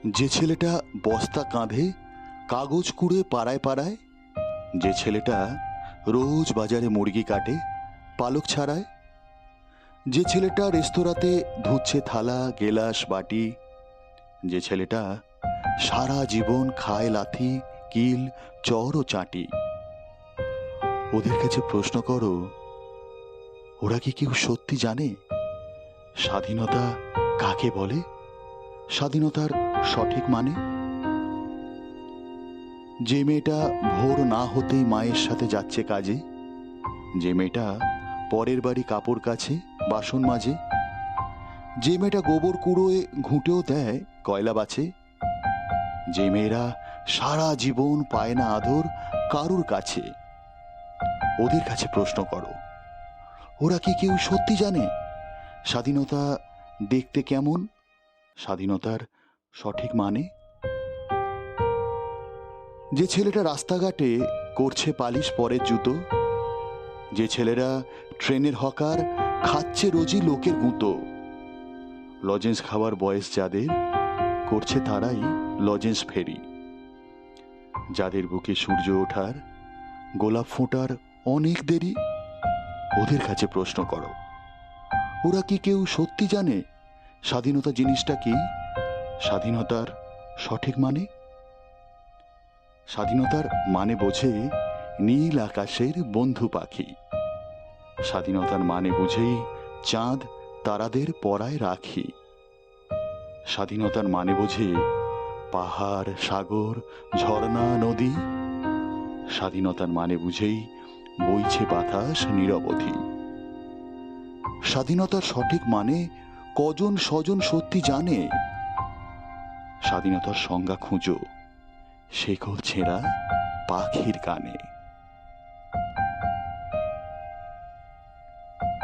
যে ছেলেটা বস্তা কাঁধে কাগজ কুড়ে পাড়ায় পাড়ায়, যে ছেলেটা রোজ বাজারে মুরগি কাটে পালক ছাড়ায়, যে ছেলেটা রেস্তোরাঁতে ধুচ্ছে থালা গেলাস বাটি, যে ছেলেটা সারা জীবন খায় লাথি কিল চর ও চাটি, ওদের কাছে প্রশ্ন করো, ওরা কি কেউ সত্যি জানে স্বাধীনতা কাকে বলে, স্বাধীনতার সঠিক মানে? যে মেয়েটা ভোর না হতেই মায়ের সাথে যাচ্ছে কাজে, যে মেয়েটা পরের বাড়ি কাপড় কাছে বাসন মাজে, যে মেয়েটা গোবর কুড়োয় ঘুঁটেও দেয় কয়লা বাছে, যে মেয়েরা সারা জীবন পায় না আদর কারুর কাছে, ওদের কাছে প্রশ্ন করো, ওরা কি কেউ সত্যি জানে স্বাধীনতা দেখতে কেমন, স্বাধীনতার সঠিক মানে? যে ছেলেটা রাস্তাঘাটে করছে পালিশ পরের জুতো, যে ছেলেরা ট্রেনের হকার খাচ্ছে রোজই লোকের গুঁতো, লজেন্স খাওয়ার বয়স যাদের করছে তারাই লজেন্স ফেরি, যাদের বুকে সূর্য ওঠার গোলাপ ফোঁটার অনেক দেরি, ওদের কাছে প্রশ্ন করো, ওরা কি কেউ সত্যি জানে স্বাধীনতা জিনিসটা কি, স্বাধীনতার সঠিক মানে? স্বাধীনতার মানে বোঝে নীল আকাশের বন্ধু পাখি, স্বাধীনতার মানে বুঝেই চাঁদ তারাদের পরায় রাখি, স্বাধীনতার মানে বোঝে পাহাড় সাগর ঝর্ণা নদী, স্বাধীনতার মানে বুঝেই বইছে বাতাস নিরবধি। স্বাধীনতার সঠিক মানে কজন স্বজন সত্যি জানে, স্বাধীনতার সংজ্ঞা খুঁজো শেকড় ছেঁড়া পাখির কানে।